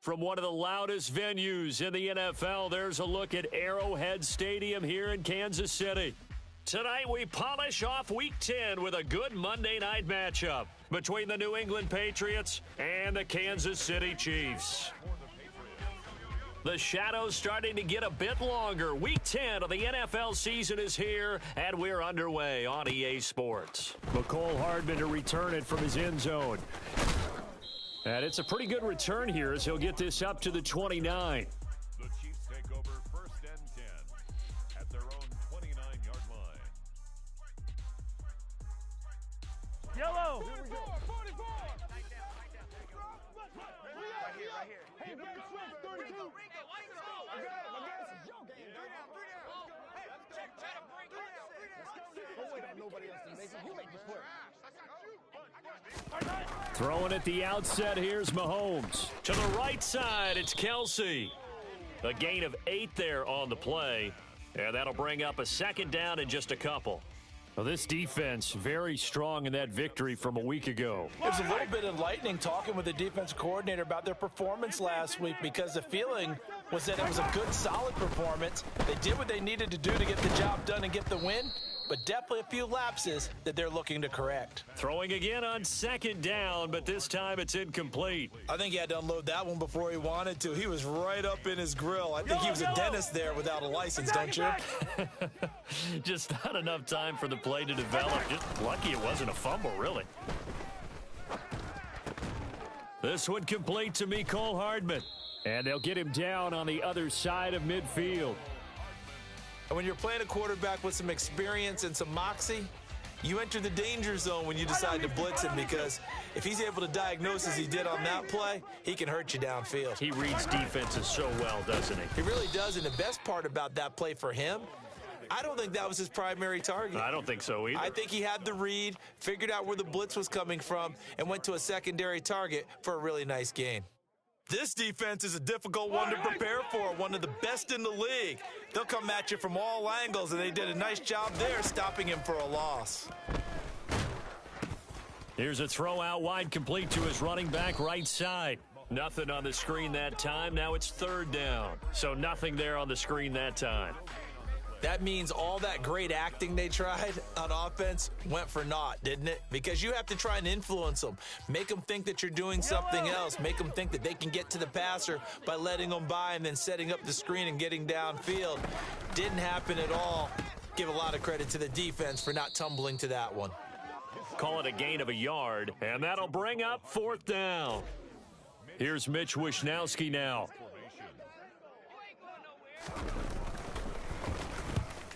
From one of the loudest venues in the NFL, there's a look at Arrowhead Stadium here in Kansas City. Tonight, we polish off Week 10 with a good Monday night matchup between the New England Patriots and the Kansas City Chiefs. The shadow's starting to get a bit longer. Week 10 of the NFL season is here, and we're underway on EA Sports. McCole Hardman to return it from his end zone. And it's a pretty good return here as he'll get this up to the 29. The Chiefs take over 1st and 10 at their own 29-yard line. Yellow. 44. Right here. Hey, Greg Swift, 32. I guess it's your game. Hey, try to break it down. Don't wait on nobody else to make it. You make the play. Throwing at the outset, here's Mahomes. To the right side, it's Kelsey. A gain of 8 there on the play, and that'll bring up a second down in just a couple. Well, this defense very strong in that victory from a week ago. It was a little bit enlightening talking with the defense coordinator about their performance last week because the feeling was that it was a good, solid performance. They did what they needed to do to get the job done and get the win, but definitely a few lapses that they're looking to correct. Throwing again on second down, but this time it's incomplete. I think he had to unload that one before he wanted to. He was right up in his grill. I think he was a dentist there without a license, don't you? Just not enough time for the play to develop. Just lucky it wasn't a fumble, really. This one complete to McCole Hardman. And they'll get him down on the other side of midfield. And when you're playing a quarterback with some experience and some moxie, you enter the danger zone when you decide to blitz him because if he's able to diagnose as he did on that play, he can hurt you downfield. He reads defenses so well, doesn't he? He really does, and the best part about that play for him, I don't think that was his primary target. I don't think so either. I think he had the read, figured out where the blitz was coming from, and went to a secondary target for a really nice gain. This defense is a difficult one to prepare for, one of the best in the league. They'll come at you from all angles, and they did a nice job there stopping him for a loss. Here's a throw out wide complete to his running back right side. Nothing on the screen that time. Now it's 3rd down. So nothing there on the screen that time. That means all that great acting they tried on offense went for naught, didn't it? Because you have to try and influence them. Make them think that you're doing something else. Make them think that they can get to the passer by letting them by and then setting up the screen and getting downfield. Didn't happen at all. Give a lot of credit to the defense for not tumbling to that one. Call it a gain of a yard, and that'll bring up 4th down. Here's Mitch Wishnowski now.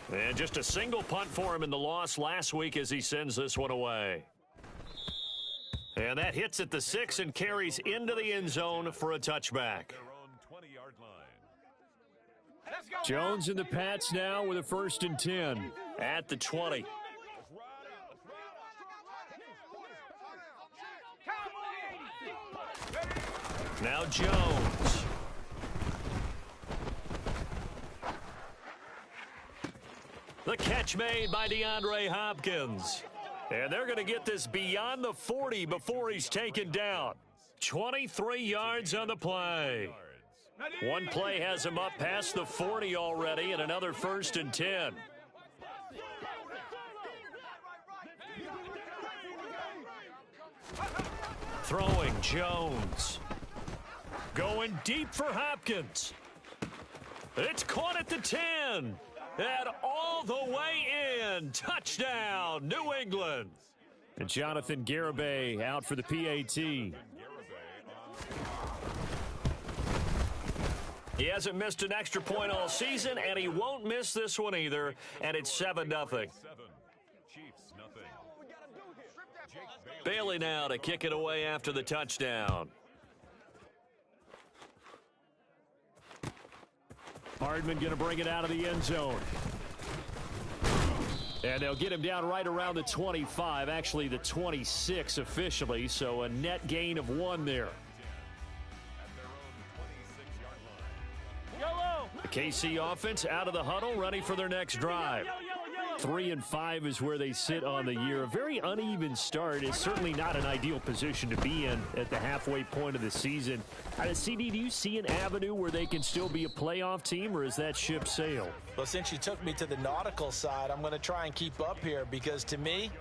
And just a single punt for him in the loss last week as he sends this one away. And that hits at the 6 and carries into the end zone for a touchback. Jones and the Pats now with a 1st and 10 at the 20. Now Jones. The catch made by DeAndre Hopkins. And they're going to get this beyond the 40 before he's taken down. 23 yards on the play. One play has him up past the 40 already and another 1st and 10. Throwing Jones. Going deep for Hopkins. It's caught at the 10. And all the way in. Touchdown, New England. And Jonathan Garibay out for the PAT. He hasn't missed an extra point all season, and he won't miss this one either. And it's 7-0. Bailey now to kick it away after the touchdown. Hardman going to bring it out of the end zone. And they'll get him down right around the 25, actually the 26 officially, so a net gain of 1 there. The KC offense out of the huddle, ready for their next drive. 3-5 is where they sit on the year. A very uneven start. Is certainly not an ideal position to be in at the halfway point of the season. CD, do you see an avenue where they can still be a playoff team, or is that ship sailed? Well, since you took me to the nautical side, I'm going to try and keep up here because to me,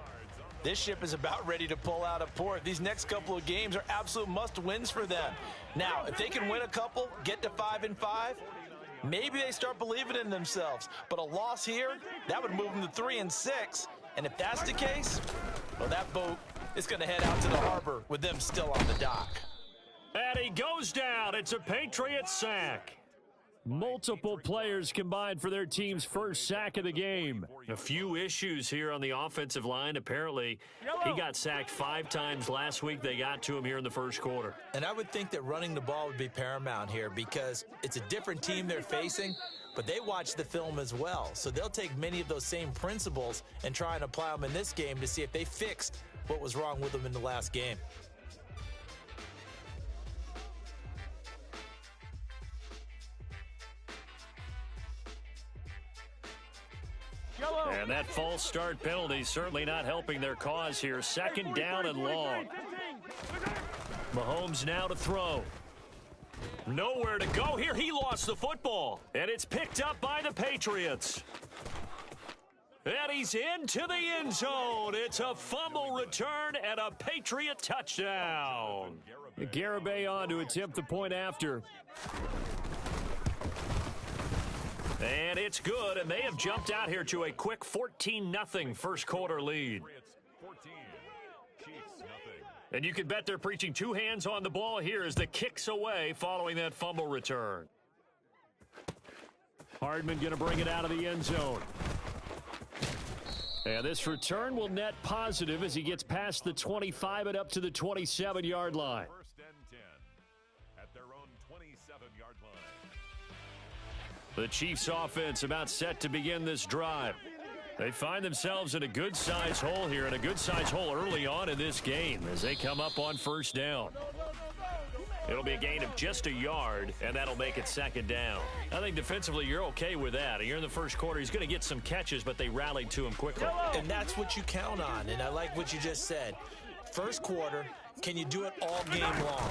this ship is about ready to pull out of port. These next couple of games are absolute must-wins for them. Now, if they can win a couple, get to 5-5, maybe they start believing in themselves. But a loss here, that would move them to 3-6. And if that's the case, well, that boat is going to head out to the harbor with them still on the dock. And he goes down. It's a Patriots sack. Multiple players combined for their team's first sack of the game. A few issues here on the offensive line. Apparently, he got sacked 5 times last week. They got to him here in the first quarter. And I would think that running the ball would be paramount here because it's a different team they're facing, but they watch the film as well. So they'll take many of those same principles and try and apply them in this game to see if they fixed what was wrong with them in the last game. And that false start penalty certainly not helping their cause here. Second down and long. Mahomes now to throw. Nowhere to go here. He lost the football. And it's picked up by the Patriots. And he's into the end zone. It's a fumble return and a Patriot touchdown. Garibay on to attempt the point after. And it's good, and they have jumped out here to a quick 14-0 first quarter lead. 14, Chiefs nothing. And you can bet they're preaching 2 hands on the ball here as the kick's away following that fumble return. Hardman going to bring it out of the end zone. And this return will net positive as he gets past the 25 and up to the 27-yard line. First and 10 at their own 27-yard line. The Chiefs offense about set to begin this drive. They find themselves in a good-sized hole here, and a good-sized hole early on in this game as they come up on first down. It'll be a gain of just a yard, and that'll make it second down. I think defensively you're okay with that. You're in the first quarter. He's going to get some catches, but they rallied to him quickly. And that's what you count on, and I like what you just said. First quarter, can you do it all game long?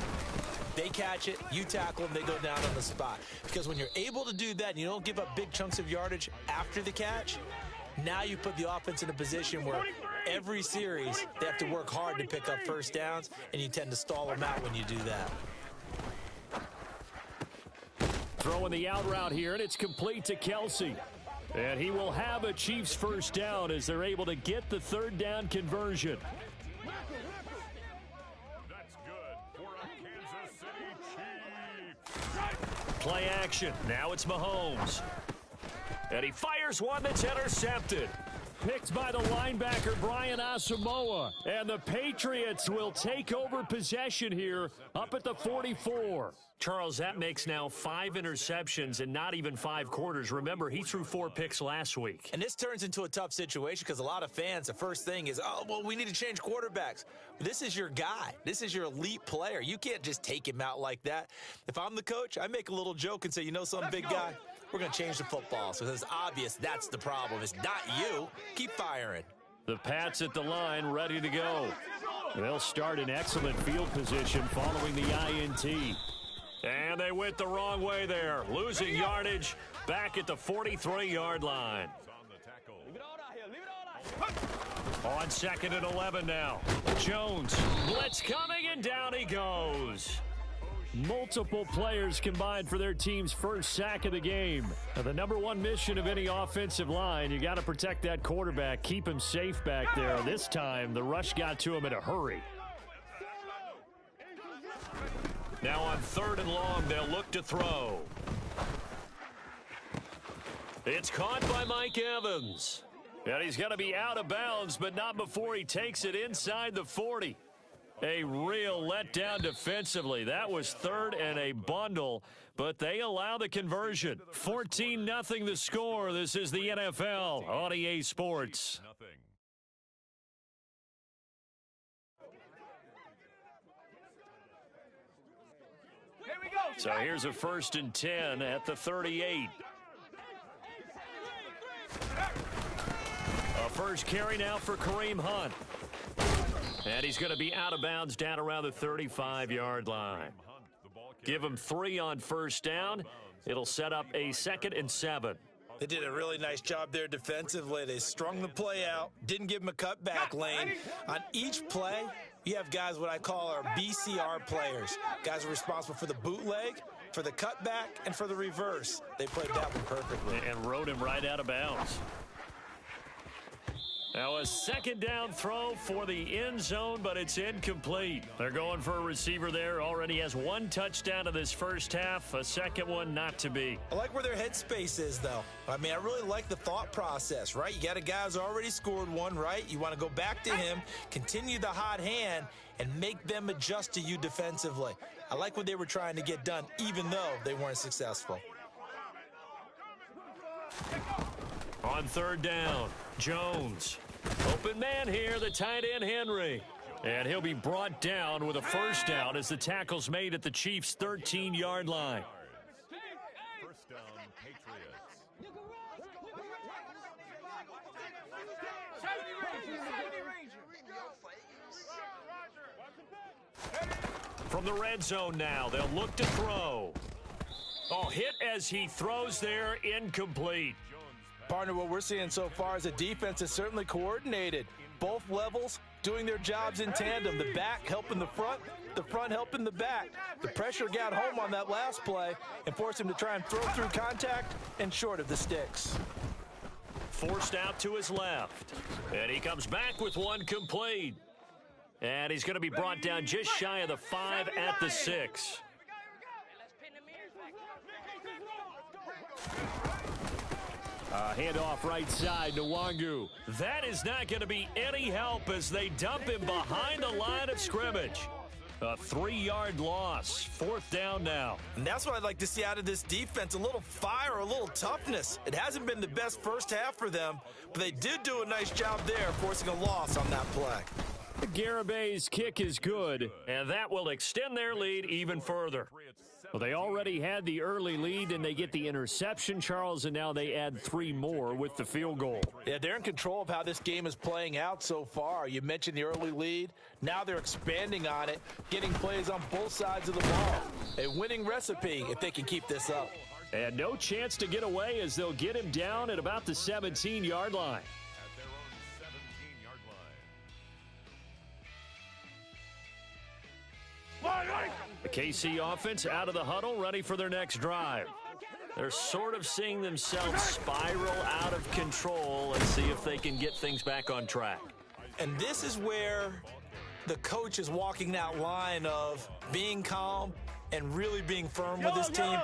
They catch it, you tackle them, they go down on the spot. Because when you're able to do that and you don't give up big chunks of yardage after the catch, now you put the offense in a position where every series they have to work hard to pick up first downs, and you tend to stall them out when you do that. Throwing the out route here, and it's complete to Kelsey. And he will have a Chiefs first down as they're able to get the third down conversion. Play action. Now it's Mahomes. And he fires one that's intercepted. Picked by the linebacker, Brian Asamoah. And the Patriots will take over possession here up at the 44. Charles, that makes now 5 interceptions in not even 5 quarters. Remember, he threw 4 picks last week. And this turns into a tough situation because a lot of fans, the first thing is, oh, well, we need to change quarterbacks. This is your guy. This is your elite player. You can't just take him out like that. If I'm the coach, I make a little joke and say, you know, some big guy, we're going to change the football. So it's obvious that's the problem. It's not you. Keep firing. The Pats at the line, ready to go. They'll start in excellent field position following the INT. And they went the wrong way there. Losing yardage back at the 43-yard line. On second and 11 now. Jones, blitz coming, and down he goes. Multiple players combined for their team's first sack of the game. Now, the number one mission of any offensive line, you got to protect that quarterback, keep him safe back there. This time, the rush got to him in a hurry. Now on third and long, they'll look to throw. It's caught by Mike Evans. And he's going to be out of bounds, but not before he takes it inside the 40. A real letdown defensively. That was third and a bundle, but they allow the conversion. 14-0 the score. This is the NFL on EA Sports. So here's a 1st and 10 at the 38. first carry now for Kareem Hunt. And he's going to be out of bounds down around the 35-yard line. Give him 3 on first down. It'll set up a 2nd and 7. They did a really nice job there defensively. They strung the play out, didn't give him a cutback lane. On each play, you have guys what I call our BCR players. Guys are responsible for the bootleg, for the cutback, and for the reverse. They played that one perfectly. And rode him right out of bounds. Now a 2nd down throw for the end zone, but it's incomplete. They're going for a receiver there. Already has 1 touchdown in this first half. A second one not to be. I like where their headspace is, though. I mean, I really like the thought process, right? You got a guy who's already scored 1, right? You want to go back to him, continue the hot hand, and make them adjust to you defensively. I like what they were trying to get done, even though they weren't successful. On 3rd down, Jones. Open man here, the tight end Henry. And he'll be brought down with a first down as the tackle's made at the Chiefs' 13-yard line. First down, Patriots. From the red zone now, they'll look to throw. Oh, hit as he throws there, incomplete. Partner, what we're seeing so far is a defense is certainly coordinated. Both levels doing their jobs in tandem. The back helping the front helping the back. The pressure got home on that last play and forced him to try and throw through contact and short of the sticks. Forced out to his left. And he comes back with 1 complete. And he's going to be brought down just shy of the 5 at the 6. Handoff right side to Wangu. That is not going to be any help as they dump him behind the line of scrimmage. A 3-yard loss. 4th down now. And that's what I'd like to see out of this defense. A little fire, a little toughness. It hasn't been the best first half for them, but they did do a nice job there, forcing a loss on that play. Garabay's kick is good, and that will extend their lead even further. Well, they already had the early lead, and they get the interception, Charles, and now they add 3 more with the field goal. Yeah, they're in control of how this game is playing out so far. You mentioned the early lead. Now they're expanding on it, getting plays on both sides of the ball. A winning recipe if they can keep this up. And no chance to get away as they'll get him down at about the 17-yard line. The KC offense out of the huddle, ready for their next drive. They're sort of seeing themselves spiral out of control and see if they can get things back on track. And this is where the coach is walking that line of being calm and really being firm with his team.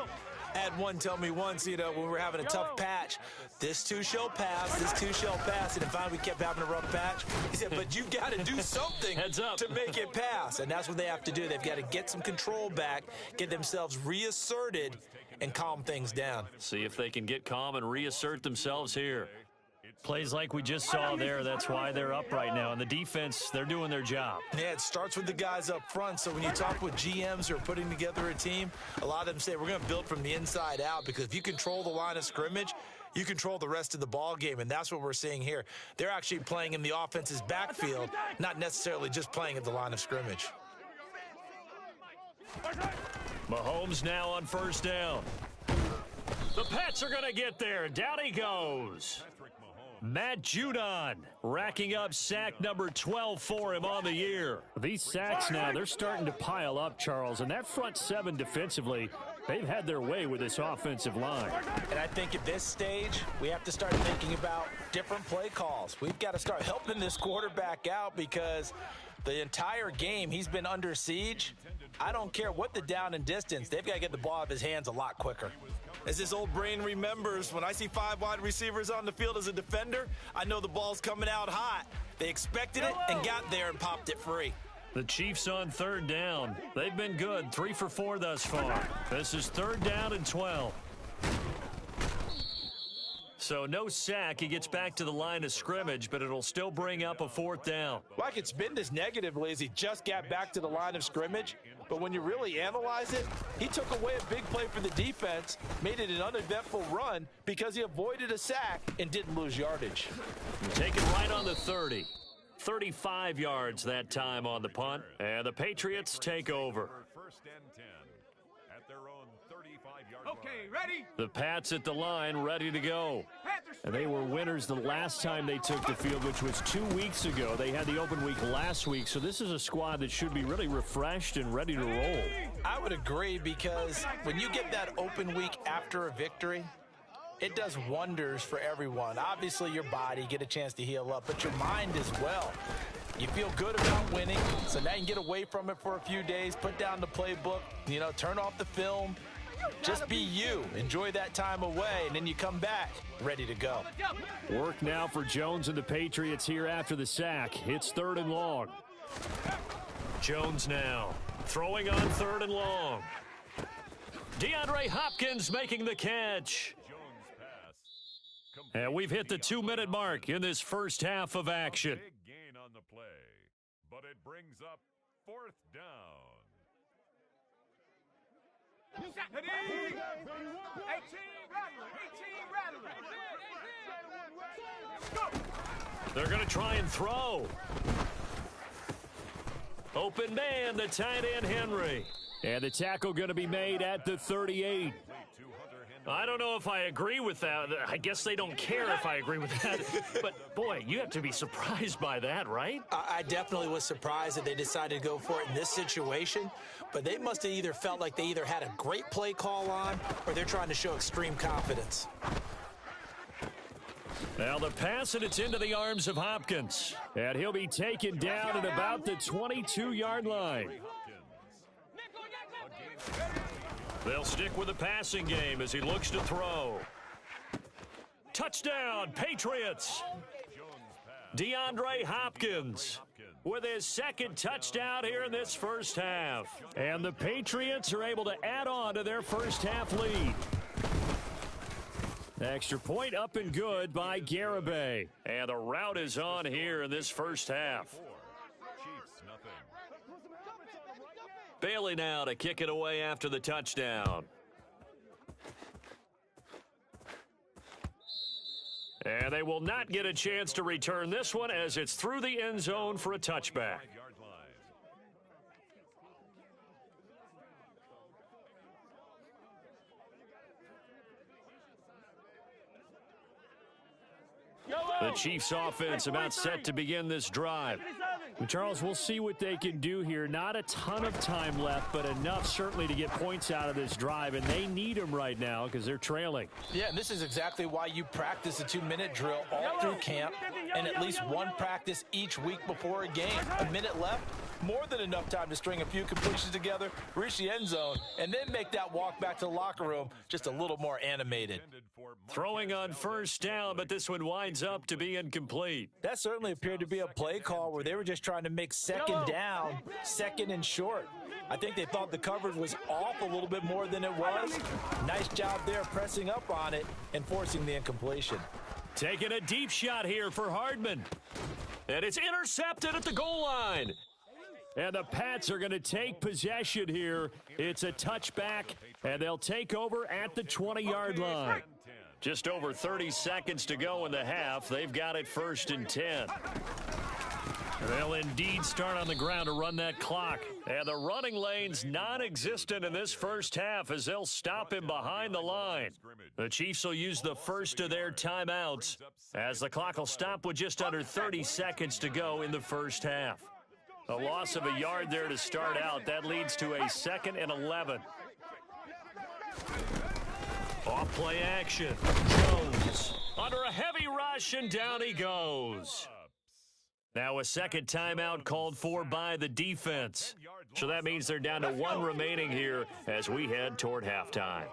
I had one tell me once, when we were having a tough patch, this too shall pass, this too shall pass. And finally we kept having a rough patch. He said, but you've got to do something to make it pass. And that's what they have to do. They've got to get some control back, get themselves reasserted, and calm things down. See if they can get calm and reassert themselves here. Plays like we just saw there, that's why they're up right now. And the defense, they're doing their job. Yeah, it starts with the guys up front. So when you talk with GMs who are putting together a team, a lot of them say we're going to build from the inside out, because if you control the line of scrimmage, you control the rest of the ball game, and that's what we're seeing here. They're actually playing in the offense's backfield, not necessarily just playing at the line of scrimmage. Mahomes now on first down. The Pats are going to get there. Down he goes. Matt Judon racking up sack number 12 for him on the year. These sacks now, they're starting to pile up, Charles, and that front 7 defensively, they've had their way with this offensive line. And I think at this stage, we have to start thinking about different play calls. We've got to start helping this quarterback out, because the entire game he's been under siege. I don't care what the down and distance, they've got to get the ball out of his hands a lot quicker. As this old brain remembers, when I see 5 wide receivers on the field as a defender, I know the ball's coming out hot. They expected it and got there and popped it free. The Chiefs on 3rd down. They've been good, 3 for 4 thus far. This is 3rd down and 12. So no sack. He gets back to the line of scrimmage, but it'll still bring up a 4th down. Well, I could spin this negatively as he just got back to the line of scrimmage. But when you really analyze it, he took away a big play for the defense, made it an uneventful run because he avoided a sack and didn't lose yardage. Take it right on the 30. 35 yards that time on the punt, and the Patriots take over. First and 10 at their own 35-yard Okay, ready? The Pats at the line, ready to go. And they were winners the last time they took the field, which was 2 weeks ago. They had the open week last week, so this is a squad that should be really refreshed and ready to roll. I would agree, because when you get that open week after a victory, it does wonders for everyone. Obviously, your body, get a chance to heal up, but your mind as well. You feel good about winning, so now you can get away from it for a few days, put down the playbook, turn off the film. Just be you. Enjoy that time away, and then you come back ready to go. Work now for Jones and the Patriots here after the sack. It's 3rd and long. Jones now throwing on 3rd and long. DeAndre Hopkins making the catch. And we've hit the 2-minute mark in this first half of action. Big gain on the play, but it brings up 4th down. They're going to try and throw. Open man, the tight end Henry. And the tackle going to be made at the 38. I don't know if I agree with that. I guess they don't care if I agree with that. But, boy, you have to be surprised by that, right? I definitely was surprised that they decided to go for it in this situation. But they must have either felt like they either had a great play call on or they're trying to show extreme confidence. Now the pass, and it's into the arms of Hopkins. And he'll be taken down at about the 22-yard line. They'll stick with the passing game as he looks to throw. Touchdown, Patriots. DeAndre Hopkins with his 2nd touchdown here in this first half. And the Patriots are able to add on to their first half lead. Extra point up and good by Garibay. And the route is on here in this first half. Bailey now to kick it away after the touchdown. And they will not get a chance to return this one as it's through the end zone for a touchback. The Chiefs offense about set to begin this drive. Charles, we'll see what they can do here. Not a ton of time left, but enough certainly to get points out of this drive, and they need them right now because they're trailing. Yeah, and this is exactly why you practice a 2-minute drill all through camp and at least one practice each week before a game. A minute left, more than enough time to string a few completions together, reach the end zone, and then make that walk back to the locker room just a little more animated. Throwing on 1st down, but this one winds up to be incomplete. That certainly appeared to be a play call where they were just trying to make 2nd down, 2nd and short. I think they thought the coverage was off a little bit more than it was. Nice job there pressing up on it and forcing the incompletion. Taking a deep shot here for Hardman. And it's intercepted at the goal line. And the Pats are going to take possession here. It's a touchback, and they'll take over at the 20-yard line. Just over 30 seconds to go in the half. They've got it 1st and 10. They'll indeed start on the ground to run that clock. And the running lane's non-existent in this first half as they'll stop him behind the line. The Chiefs will use the first of their timeouts as the clock will stop with just under 30 seconds to go in the first half. A loss of a yard there to start out. That leads to a 2nd and 11. Off play action. Jones under a heavy rush, and down he goes. Now a 2nd timeout called for by the defense. So that means they're down to 1 remaining here as we head toward halftime.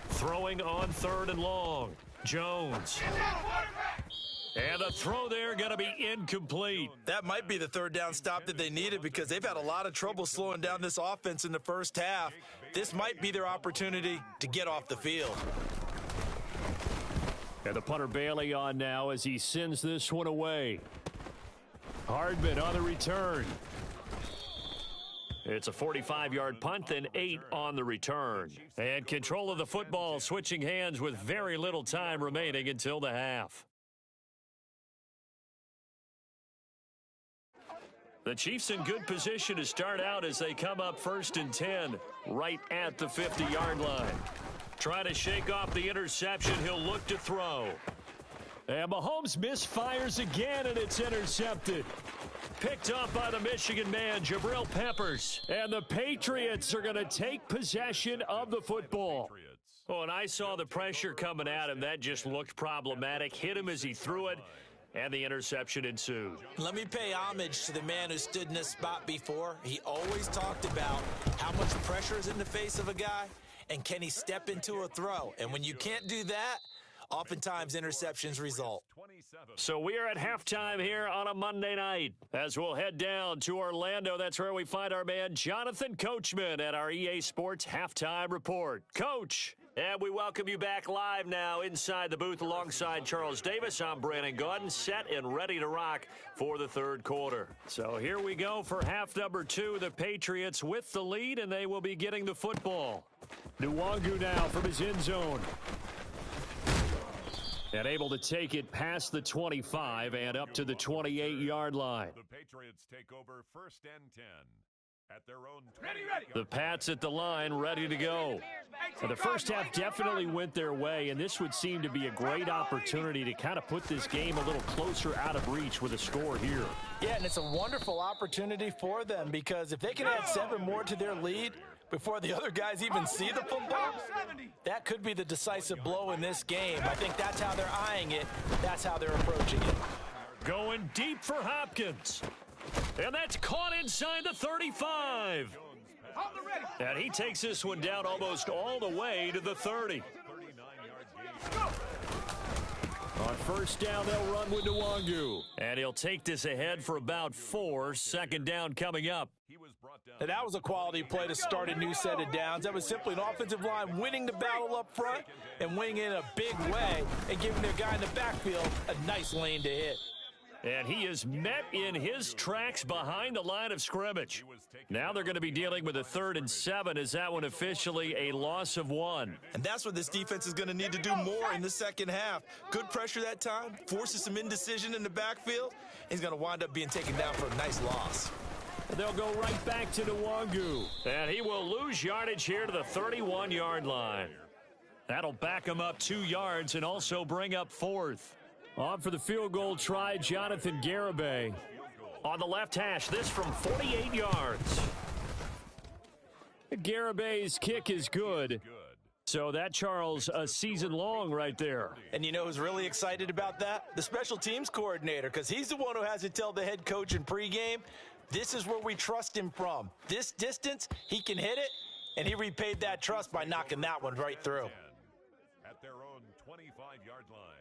Throwing on 3rd and long. Jones. And the throw there going to be incomplete. That might be the 3rd down stop that they needed because they've had a lot of trouble slowing down this offense in the first half. this might be their opportunity to get off the field. And the punter Bailey on now as he sends this one away. Hardman on the return. It's a 45-yard punt and 8 on the return. And control of the football switching hands with very little time remaining until the half. The Chiefs in good position to start out as they come up 1st and 10 right at the 50-yard line. Trying to shake off the interception. He'll look to throw. And Mahomes misfires again, and it's intercepted. Picked up by the Michigan man, Jabril Peppers. And the Patriots are going to take possession of the football. Oh, and I saw the pressure coming at him. That just looked problematic. Hit him as he threw it, and the interception ensued. Let me pay homage to the man who stood in this spot before. He always talked about how much pressure is in the face of a guy, and can he step into a throw? And when you can't do that, oftentimes interceptions result. So we are at halftime here on a Monday night as we'll head down to Orlando. That's where we find our man Jonathan Coachman at our EA Sports Halftime Report. Coach, and we welcome you back live now inside the booth alongside Charles Davis. I'm Brandon Gaudin, set and ready to rock for the third quarter. So here we go for half number 2. The Patriots with the lead, and they will be getting the football. Nwangu now from his end zone. And able to take it past the 25 and up to the 28-yard line. The Patriots take over 1st and 10 at their own 20. The Pats at the line, ready to go. And the first half definitely went their way, and this would seem to be a great opportunity to kind of put this game a little closer out of reach with a score here. Yeah, and it's a wonderful opportunity for them because if they can add 7 more to their lead before the other guys even see the football, that could be the decisive blow in this game. I think that's how they're eyeing it. That's how they're approaching it. Going deep for Hopkins. And that's caught inside the 35. And he takes this one down almost all the way to the 30. On first down, they'll run with Nwangu. And he'll take this ahead for about 4. Second down coming up. And that was a quality play to start a new set of downs. That was simply an offensive line winning the battle up front and winning it in a big way and giving their guy in the backfield a nice lane to hit. And he is met in his tracks behind the line of scrimmage. Now they're going to be dealing with a 3rd and 7 as that one officially a loss of 1. And that's what this defense is going to need to do more in the second half. Good pressure that time, forces some indecision in the backfield. He's going to wind up being taken down for a nice loss. They'll go right back to Nwangu. And he will lose yardage here to the 31-yard line. That'll back him up 2 yards and also bring up 4th. On for the field goal try, Jonathan Garibay. On the left hash, this from 48 yards. Garibay's kick is good. So that, Charles, a season long right there. And you know who's really excited about that? The special teams coordinator, because he's the one who has to tell the head coach in pregame, this is where we trust him from. This distance, he can hit it, and he repaid that trust by knocking that one right through. At their own 25-yard line.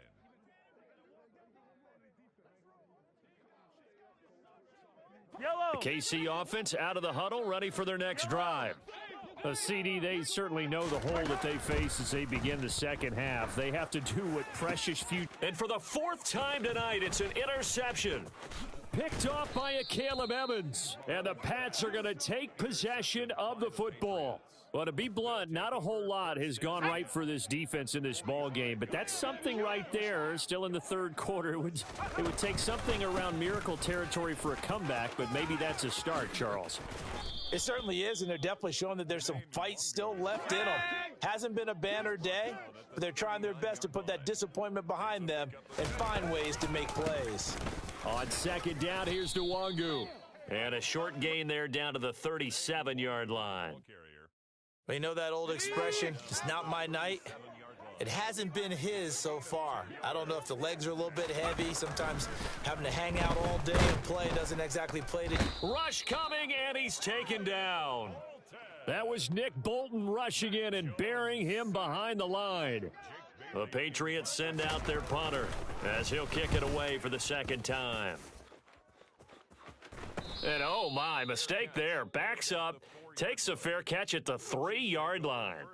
The KC offense out of the huddle, ready for their next drive. A CD, they certainly know the hole that they face as they begin the second half. They have to do what precious few. And for the 4th time tonight, it's an interception. Picked off by a Caleb Evans. And the Pats are going to take possession of the football. Well, to be blunt, not a whole lot has gone right for this defense in this ball game, but that's something right there. Still in the third quarter, it would take something around miracle territory for a comeback, but maybe that's a start, Charles. It certainly is, and they're definitely showing that there's some fight still left in them. Hasn't been a banner day, but they're trying their best to put that disappointment behind them and find ways to make plays. On second down, here's Nwangu. And a short gain there down to the 37-yard line. Well, you know that old expression, it's not my night? It hasn't been his so far. I don't know if the legs are a little bit heavy. Sometimes having to hang out all day and play doesn't exactly play to... Rush coming, and he's taken down. That was Nick Bolton rushing in and burying him behind the line. The Patriots send out their punter as he'll kick it away for the second time. And oh my, mistake there. Backs up, Takes a fair catch at the 3-yard line.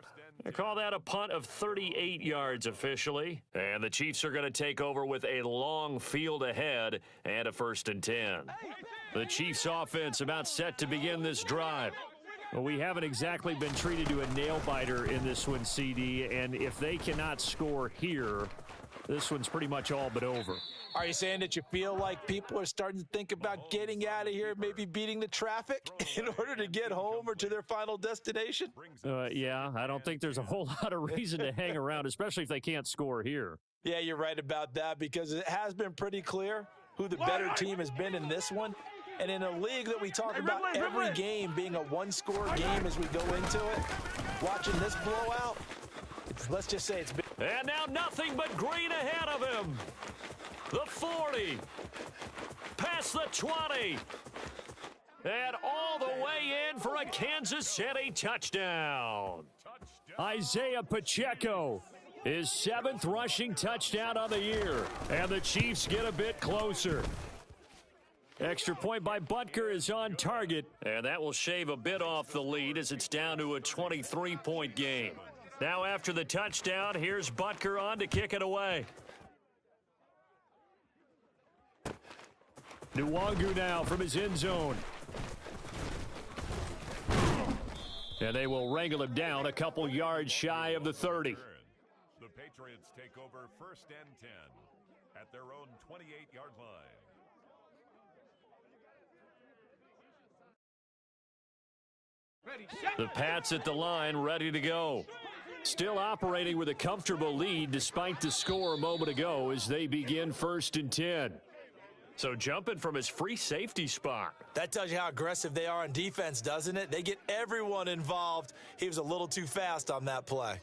They call that a punt of 38 yards officially. And the Chiefs are going to take over with a long field ahead and a 1st and 10. The Chiefs offense about set to begin this drive. Well, we haven't exactly been treated to a nail-biter in this one, CD, and if they cannot score here, this one's pretty much all but over. Are you saying that you feel like people are starting to think about getting out of here, maybe beating the traffic in order to get home or to their final destination? Yeah, I don't think there's a whole lot of reason to hang around, especially if they can't score here. Yeah, you're right about that because it has been pretty clear who the better team has been in this one. And in a league that we talk about every game being a one-score game as we go into it, watching this blowout, let's just say it's been... And now nothing but green ahead of him. The 40. Past the 20. And all the way in for a Kansas City touchdown. Isaiah Pacheco, his 7th rushing touchdown of the year. And the Chiefs get a bit closer. Extra point by Butker is on target. And that will shave a bit off the lead as it's down to a 23-point game. Now after the touchdown, here's Butker on to kick it away. Nwangu now from his end zone. And they will wrangle him down a couple yards shy of the 30. The Patriots take over 1st and 10 at their own 28-yard line. The Pats at the line, ready to go. Still operating with a comfortable lead despite the score a moment ago as they begin 1st and 10. So jumping from his free safety spot. That tells you how aggressive they are on defense, doesn't it? They get everyone involved. He was a little too fast on that play.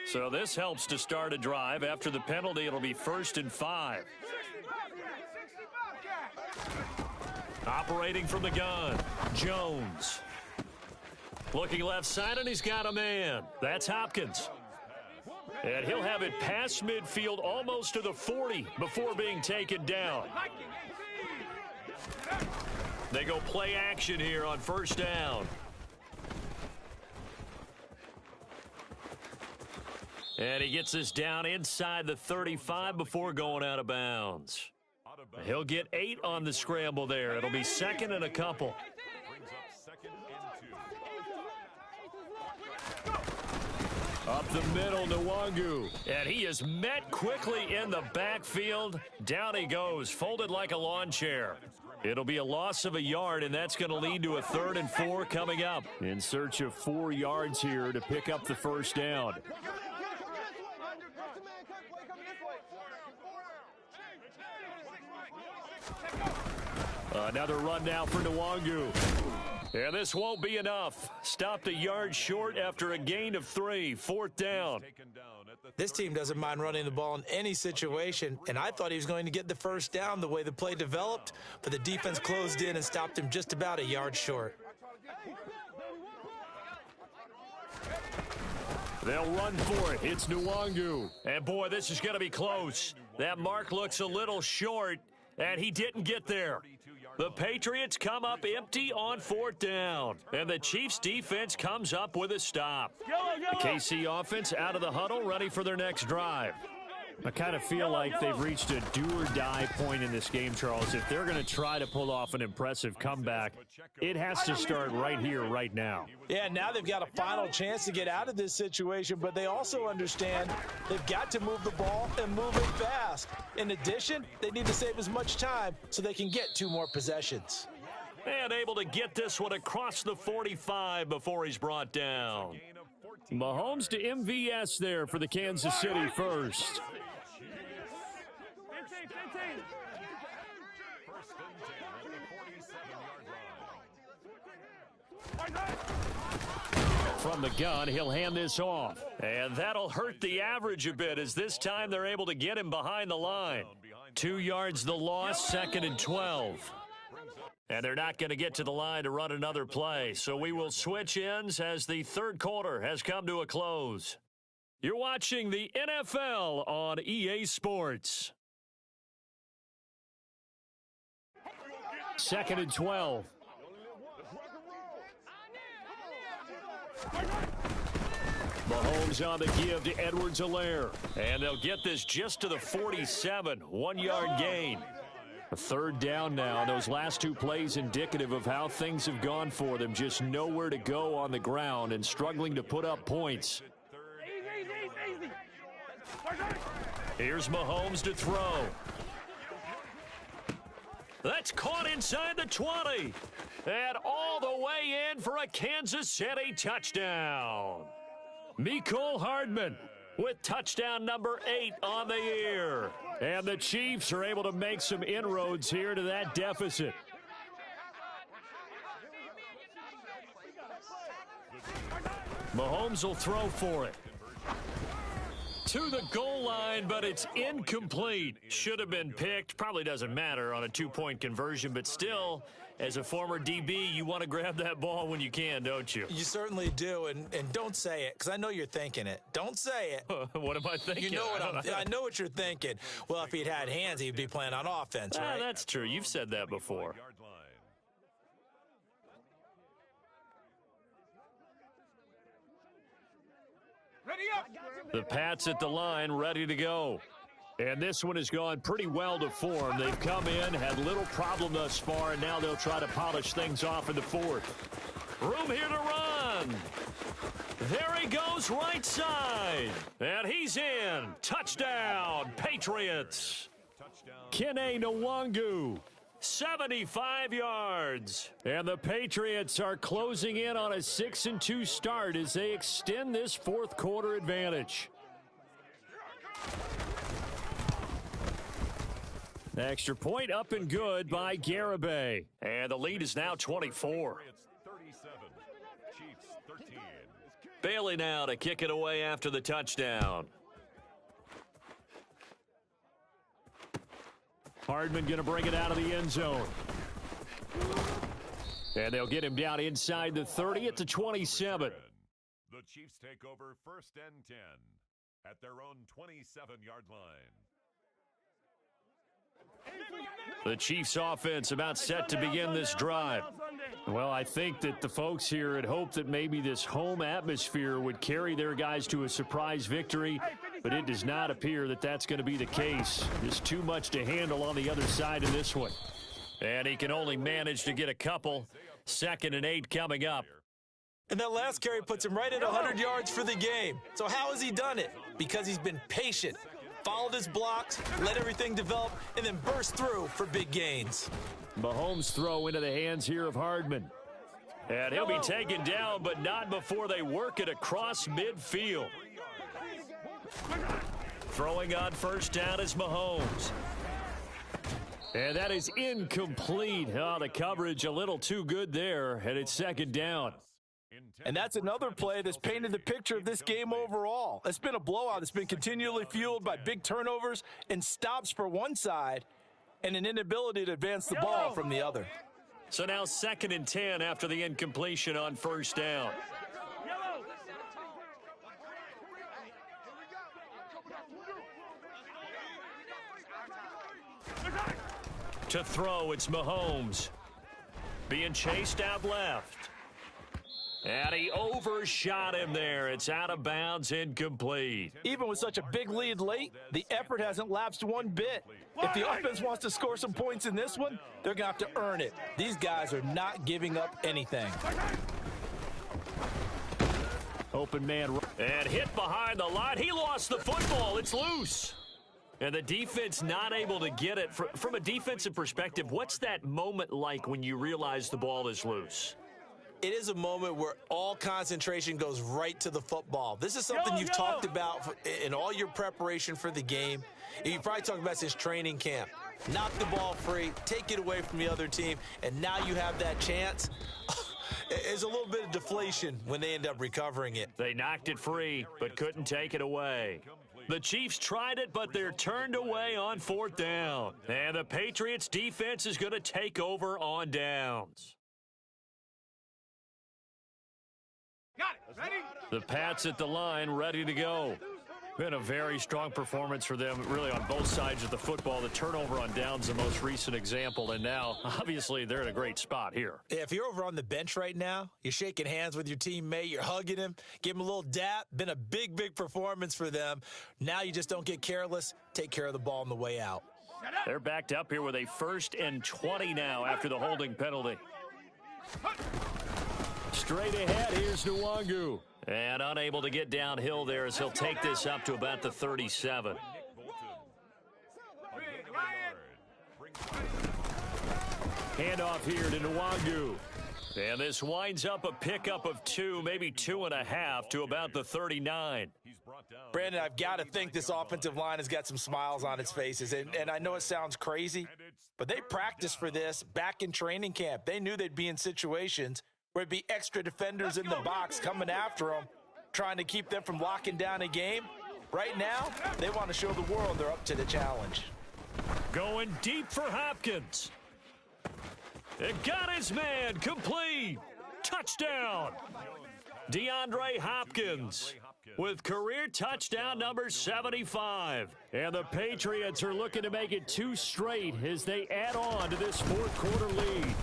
So this helps to start a drive. After the penalty, it'll be 1st and 5. Operating from the gun, Jones. Looking left side, and he's got a man. That's Hopkins. And he'll have it past midfield almost to the 40 before being taken down. They go play action here on 1st down. And he gets this down inside the 35 before going out of bounds. He'll get 8 on the scramble there. It'll be 2nd and a couple. Up the middle, Nwangu. And he is met quickly in the backfield. Down he goes, folded like a lawn chair. It'll be a loss of a yard, and that's going to lead to a 3rd and 4 coming up. In search of 4 yards here to pick up the 1st down. Another run now for Nwangu. And this won't be enough. Stopped a yard short after a gain of 3. 4th down. This team doesn't mind running the ball in any situation, and I thought he was going to get the 1st down the way the play developed, but the defense closed in and stopped him just about a yard short. They'll run for it. It's Nwangu. And boy, this is going to be close. That mark looks a little short, and he didn't get there. The Patriots come up empty on 4th down, and the Chiefs defense comes up with a stop. The KC offense out of the huddle, ready for their next drive. I kind of feel like they've reached a do-or-die point in this game, Charles. If they're going to try to pull off an impressive comeback, it has to start right here, right now. Yeah, now they've got a final chance to get out of this situation, but they also understand they've got to move the ball and move it fast. In addition, they need to save as much time so they can get 2 more possessions. And able to get this one across the 45 before he's brought down. Mahomes to MVS there for the Kansas City first. From the gun, he'll hand this off. And that'll hurt the average a bit as this time they're able to get him behind the line. 2 yards the loss, 2nd and 12. And they're not going to get to the line to run another play. So we will switch ends as the 3rd quarter has come to a close. You're watching the NFL on EA Sports. 2nd and 12. Mahomes on the give to Edwards-Helaire. And they'll get this just to the 47. 1-yard gain. A 3rd down now. Those last 2 plays indicative of how things have gone for them. Just nowhere to go on the ground and struggling to put up points. Here's Mahomes to throw. That's caught inside the 20. And all the way in for a Kansas City touchdown. Mecole Hardman with touchdown number 8 on the year. And the Chiefs are able to make some inroads here to that deficit. Mahomes will throw for it. To the goal line, but it's incomplete. Should have been picked. Probably doesn't matter on a 2-point conversion, but still, as a former DB, you want to grab that ball when you can, don't you? You certainly do, and don't say it, because I know you're thinking it. Don't say it. What am I thinking? You know I know what you're thinking. Well, if he'd had hands, he'd be playing on offense, right? That's true. You've said that before. The Pats at the line, ready to go. And this one has gone pretty well to form. They've come in, had little problem thus far, and now they'll try to polish things off in the 4th. Room here to run. There he goes, right side. And he's in. Touchdown, Patriots. Kene Nwangu. 75 yards. And the Patriots are closing in on a 6-2 start as they extend this 4th quarter advantage. Extra point up and good by Garibay. And the lead is now 24. Bailey now to kick it away after the touchdown. Hardman going to bring it out of the end zone. And they'll get him down inside the 30 at the 27. The Chiefs take over 1st and 10 at their own 27-yard line. The Chiefs offense about set to begin this drive. Well, I think that the folks here had hoped that maybe this home atmosphere would carry their guys to a surprise victory, but it does not appear that that's going to be the case. There's too much to handle on the other side of this one. And he can only manage to get a couple. 2nd and 8 coming up. And that last carry puts him right at 100 yards for the game. So how has he done it? Because he's been patient, followed his blocks, let everything develop, and then burst through for big gains. Mahomes throw into the hands here of Hardman. And he'll be taken down, but not before they work it across midfield. Throwing on 1st down is Mahomes. And that is incomplete. Oh, the coverage a little too good there, and it's 2nd down. And that's another play that's painted the picture of this game overall. It's been a blowout that's been continually fueled by big turnovers and stops for one side and an inability to advance the ball from the other. So now 2nd and 10 after the incompletion on 1st down. To throw, it's Mahomes. Being chased out left. And he overshot him there. It's out of bounds, incomplete. Even with such a big lead late, the effort hasn't lapsed one bit. If the offense wants to score some points in this one, they're going to have to earn it. These guys are not giving up anything. Open man. And hit behind the line. He lost the football. It's loose. And the defense not able to get it. From a defensive perspective, what's that moment like when you realize the ball is loose? It is a moment where all concentration goes right to the football. This is something you've talked about in all your preparation for the game. You probably talked about since training camp. Knock the ball free, take it away from the other team, and now you have that chance. There's a little bit of deflation when they end up recovering it. They knocked it free, but couldn't take it away. The Chiefs tried it, but they're turned away on 4th down. And the Patriots defense is going to take over on downs. Got it. Ready? The Pats at the line, ready to go. Been a very strong performance for them, really, on both sides of the football. The turnover on downs, the most recent example, and now, obviously, they're in a great spot here. If you're over on the bench right now, you're shaking hands with your teammate, you're hugging him, give him a little dap. Been a big, big performance for them. Now you just don't get careless. Take care of the ball on the way out. They're backed up here with a 1st and 20 now after the holding penalty. Straight ahead, here's Nwangu. And unable to get downhill there as he'll take this up to about the 37. Handoff here to Nwangu. And this winds up a pickup of 2, maybe 2.5 to about the 39. Brandon, I've got to think this offensive line has got some smiles on its faces. And I know it sounds crazy, but they practiced for this back in training camp. They knew they'd be in situations where it'd be extra defenders in the box coming after them, trying to keep them from locking down a game. Right now, they want to show the world they're up to the challenge. Going deep for Hopkins. It got his man, complete. Touchdown. DeAndre Hopkins with career touchdown number 75. And the Patriots are looking to make it 2 straight as they add on to this 4th quarter lead.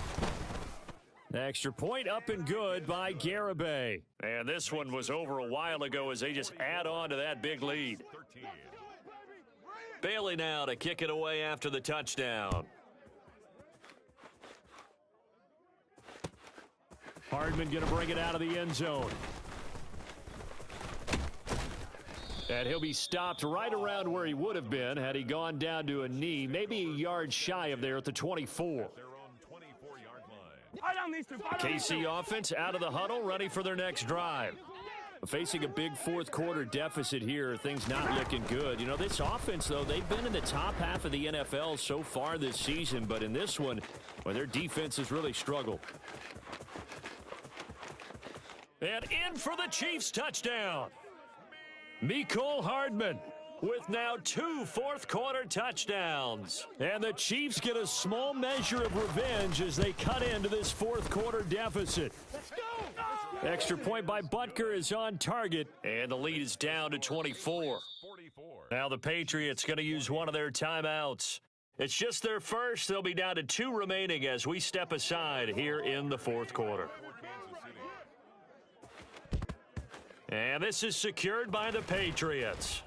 Extra point up and good by Garibay. And this one was over a while ago as they just add on to that big lead. Bailey now to kick it away after the touchdown. Hardman going to bring it out of the end zone. And he'll be stopped right around where he would have been had he gone down to a knee, maybe a yard shy of there at the 24. KC offense out of the huddle, ready for their next drive. Facing a big 4th quarter deficit here, things not looking good. You know, this offense, though, they've been in the top half of the NFL so far this season, but in this one, well, their defense has really struggled. And in for the Chiefs touchdown. Mecole Hardman with now 2 4th-quarter touchdowns. And the Chiefs get a small measure of revenge as they cut into this 4th-quarter deficit. Extra point by Butker is on target, and the lead is down to 24. Now the Patriots going to use one of their timeouts. It's just their first. They'll be down to 2 remaining as we step aside here in the 4th quarter. And this is secured by the Patriots.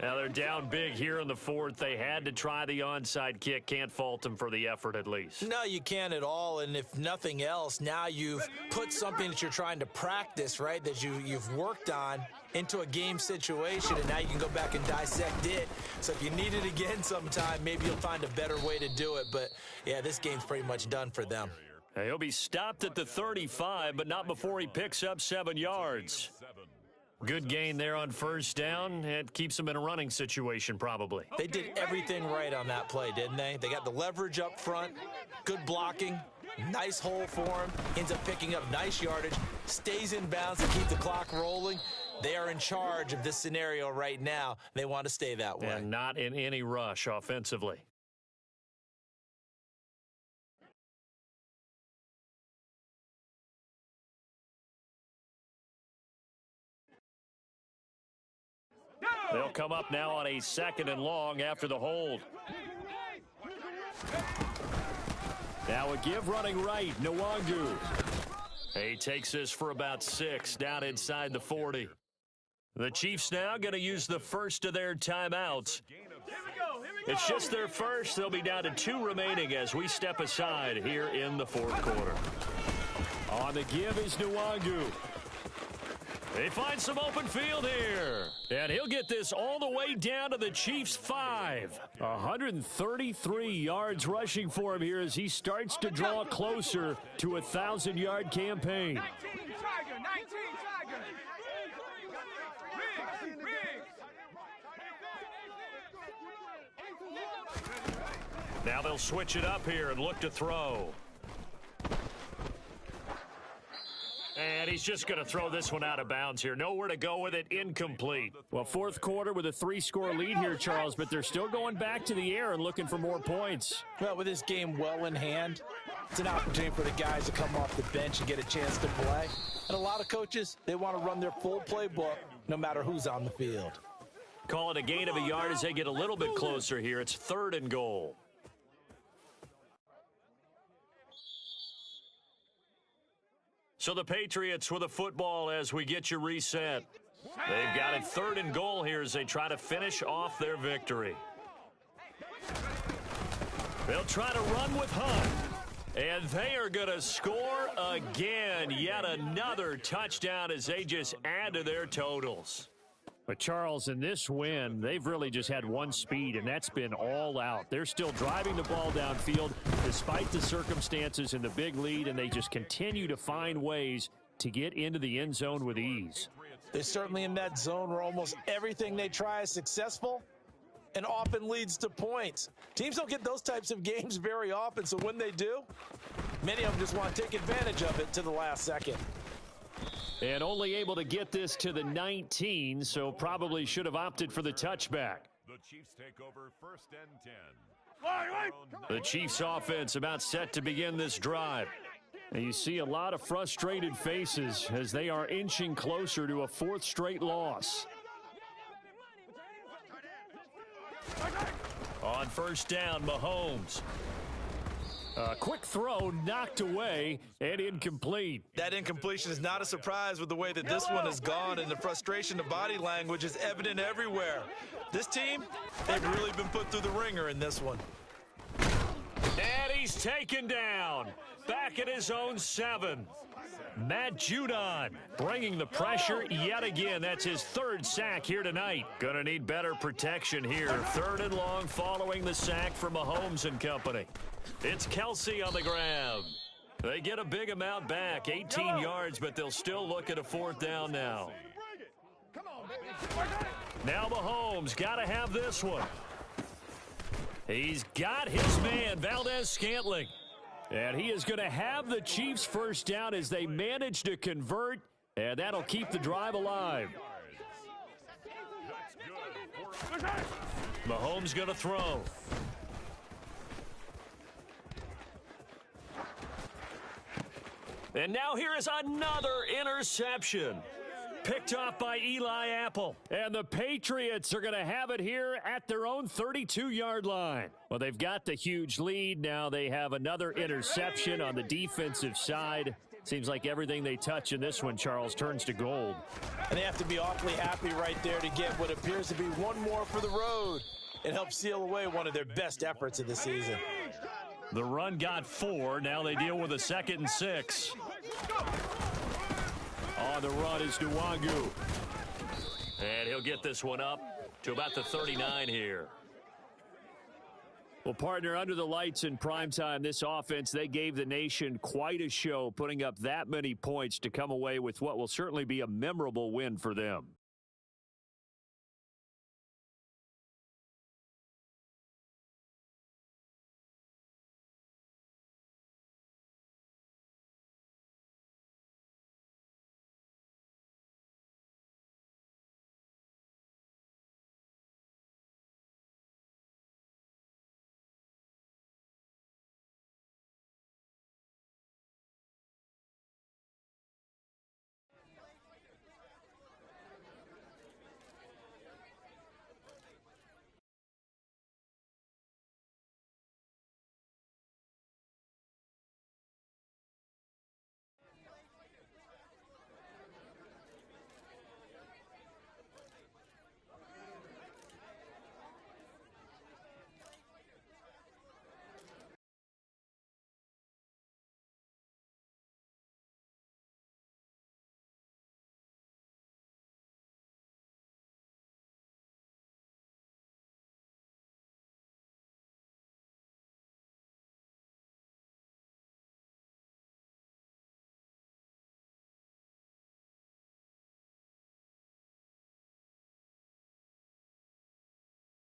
Now they're down big here in the 4th. They had to try the onside kick. Can't fault them for the effort at least. No, you can't at all. And if nothing else, now you've put something that you're trying to practice, right, that you've worked on into a game situation, and now you can go back and dissect it. So if you need it again sometime, maybe you'll find a better way to do it. But, yeah, this game's pretty much done for them. He'll be stopped at the 35, but not before he picks up 7 yards. Good gain there on 1st down. It keeps them in a running situation probably. They did everything right on that play, didn't they? They got the leverage up front, good blocking, nice hole for him, ends up picking up nice yardage, stays in bounds to keep the clock rolling. They are in charge of this scenario right now. They want to stay that way. And not in any rush offensively. They'll come up now on a 2nd and long after the hold. Now a give running right, Nwangu. He takes this for about 6 down inside the 40. The Chiefs now going to use the first of their timeouts. It's just their first. They'll be down to 2 remaining as we step aside here in the 4th quarter. On the give is Nwangu. They find some open field here. And he'll get this all the way down to the Chiefs' 5. 133 yards rushing for him here as he starts to draw closer to a 1,000-yard campaign. 19 Tiger. Now they'll switch it up here and look to throw. And he's just going to throw this one out of bounds here. Nowhere to go with it. Incomplete. Well, 4th quarter with a 3-score lead here, Charles, but they're still going back to the air and looking for more points. Well, with this game well in hand, it's an opportunity for the guys to come off the bench and get a chance to play. And a lot of coaches, they want to run their full playbook no matter who's on the field. Call it a gain of a yard as they get a little bit closer here. It's 3rd and goal. So the Patriots with a football as we get you reset. They've got it 3rd and goal here as they try to finish off their victory. They'll try to run with Hunt. And they are going to score again. Yet another touchdown as they just add to their totals. But, Charles, in this win, they've really just had one speed, and that's been all out. They're still driving the ball downfield despite the circumstances and the big lead, and they just continue to find ways to get into the end zone with ease. They're certainly in that zone where almost everything they try is successful and often leads to points. Teams don't get those types of games very often, so when they do, many of them just want to take advantage of it to the last second. And only able to get this to the 19, so probably should have opted for the touchback. The Chiefs take over 1st and 10. The Chiefs offense about set to begin this drive. And you see a lot of frustrated faces as they are inching closer to a 4th straight loss. On 1st down, Mahomes. A quick throw knocked away and incomplete. That incompletion is not a surprise with the way that this one has gone, and the frustration of body language is evident everywhere. This team, they've really been put through the ringer in this one. And he's taken down. Back at his own 7. Matt Judon bringing the pressure yet again. That's his 3rd sack here tonight. Gonna need better protection here. 3rd and long following the sack from Mahomes and company. It's Kelsey on the grab. They get a big amount back, 18 yards, but they'll still look at a 4th down now. Now Mahomes got to have this one. He's got his man, Valdez-Scantling. And he is going to have the Chiefs 1st down as they manage to convert, and that'll keep the drive alive. Mahomes going to throw. And now here is another interception. Picked off by Eli Apple. And the Patriots are going to have it here at their own 32-yard line. Well, they've got the huge lead. Now they have another interception on the defensive side. Seems like everything they touch in this one, Charles, turns to gold. And they have to be awfully happy right there to get what appears to be one more for the road. It helps seal away one of their best efforts of the season. The run got 4. Now they deal with a 2nd and 6. On the run is Nwangu. And he'll get this one up to about the 39 here. Well, partner, under the lights in primetime, this offense, they gave the nation quite a show, putting up that many points to come away with what will certainly be a memorable win for them.